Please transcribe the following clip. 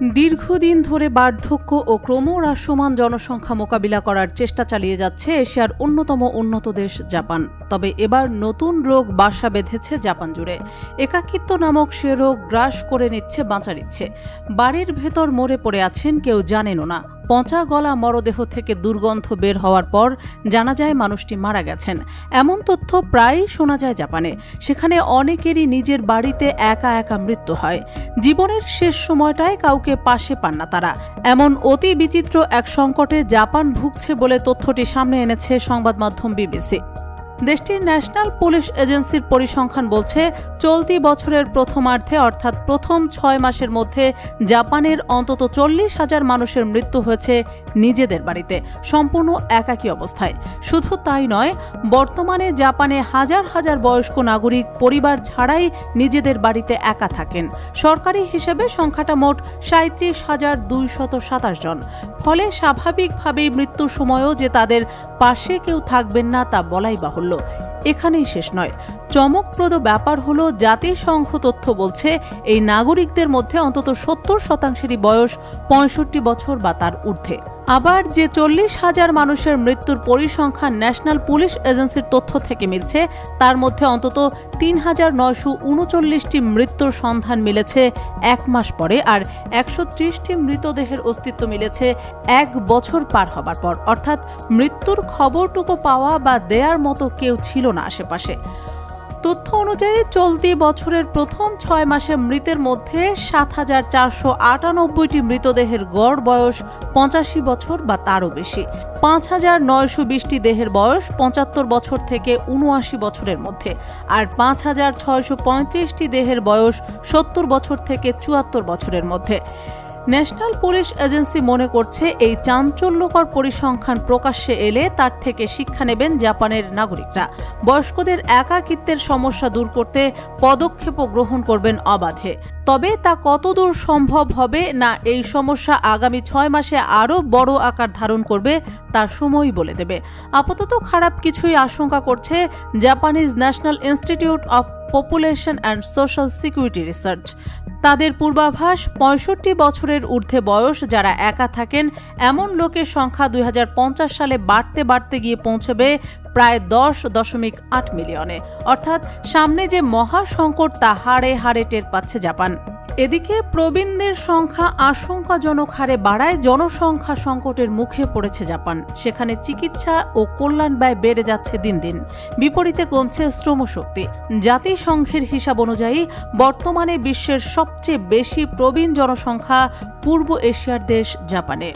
দীর্ঘদিন ধরে বার্ধক্য ও ক্রমহ্রাসমান জনসংখ্যা মোকাবিলা করার চেষ্টা চালিয়ে যাচ্ছে এশিয়ার অন্যতম উন্নত দেশ জাপান। তবে এবার নতুন রোগ বাসা বেঁধেছে জাপান জুড়ে। একাকিত্ব নামক সে রোগ গ্রাস করে নিচ্ছে বাঁচার ইচ্ছে। বাড়ির ভেতর মরে পড়ে আছেন, কেউ জানেনও না। পচা গলা মরদেহ থেকে দুর্গন্ধ বের হওয়ার পর জানা যায় মানুষটি মারা গেছেন। এমন তথ্য প্রায়ই শোনা যায় জাপানে। সেখানে অনেকেরই নিজের বাড়িতে একা একা মৃত্যু হয়। জীবনের শেষ সময়টায় কাউকে পাশে পান না তারা। এমন অতি বিচিত্র এক সংকটে জাপান ভুগছে বলে তথ্যটি সামনে এনেছে সংবাদ মাধ্যম বিবিসি। দেশটির ন্যাশনাল পুলিশ এজেন্সির পরিসংখ্যান বলছে, চলতি বছরের প্রথমার্ধে অর্থাৎ প্রথম 6 মাসের মধ্যে জাপানের অন্তত 40,000 মানুষের মৃত্যু হয়েছে নিজেদের বাড়িতে, সম্পূর্ণ একাকী অবস্থায়। শুধু তাই নয়, বর্তমানে জাপানে হাজার হাজার বয়স্ক নাগরিক পরিবার ছাড়াই নিজেদের বাড়িতে একা থাকেন। সরকারি হিসেবে সংখ্যাটা মোট 37,227 জন। ফলে স্বাভাবিকভাবেই মৃত্যুর সময়ও যে তাদের পাশে কেউ থাকবেন না তা বলাই বাহুল্য। এখানেই শেষ নয়। চমকপ্রদ ব্যাপার হলো, জাতিসংঘ তথ্য বলছে এই নাগরিকদের মধ্যে অন্তত 70% বয়স 65 বছর বা তার ঊর্ধ্বে। আবার যে 40,000 মানুষের মৃত্যুর পরিসংখ্যান ন্যাশনাল পুলিশ এজেন্সির তথ্য থেকে মিলছে, তার মধ্যে অন্তত 3,939টি মৃত্যুর সন্ধান মিলেছে 1 মাস পরে, আর 130টি মৃতদেহের অস্তিত্ব মিলেছে 1 বছর পার হবার পর। অর্থাৎ মৃত্যুর খবরটুকু পাওয়া বা দেয়ার মতো কেউ ছিল না আশেপাশে। তথ্য অনুযায়ী চলতি বছরের প্রথম 6 মাসে মৃতের মধ্যে 7,498টি মৃতদেহের গড় বয়স 85 বছর বা তারও বেশি। 5,920টি দেহের বয়স 75 বছর থেকে 79 বছরের মধ্যে, আর 5,635টি দেহের বয়স 70 বছর থেকে 74 বছরের মধ্যে। ন্যাশনাল পুলিশ এজেন্সি মনে করছে, এই চাঞ্চল্যকর পরিসংখ্যান প্রকাশ্যে এলে তার থেকে শিক্ষা নেবেন জাপানের নাগরিকরা। বয়স্কদের একাকিত্বের সমস্যা দূর করতে পদক্ষেপও গ্রহণ করবেন অবাধে। তবে তা কতদূর সম্ভব হবে না এই সমস্যা আগামী 6 মাসে আরও বড় আকার ধারণ করবে তার সময়ই বলে দেবে। আপাতত খারাপ কিছুই আশঙ্কা করছে Japanese national institute of population and social security research. তাদের পূর্বাভাস, 65 বছরের ঊর্ধ্বে বয়স যারা একা থাকেন এমন লোকের সংখ্যা 2050 সালে বাড়তে বাড়তে গিয়ে পৌঁছবে প্রায় 10.8 মিলিয়নে। অর্থাৎ সামনে যে মহা সংকট তা হাড়ে হাড়ে টের পাচ্ছে জাপান। এদিকে প্রবীণদের সংখ্যা আশঙ্কাজনক হারে বাড়ায় জনসংখ্যা সংকটের মুখে পড়েছে জাপান। সেখানে চিকিৎসা ও কল্যাণ ব্যয় বেড়ে যাচ্ছে দিন দিন, বিপরীতে কমছে শ্রমশক্তি। জাতিসংঘের হিসাব অনুযায়ী বর্তমানে বিশ্বের সবচেয়ে বেশি প্রবীণ জনসংখ্যা পূর্ব এশিয়ার দেশ জাপানে।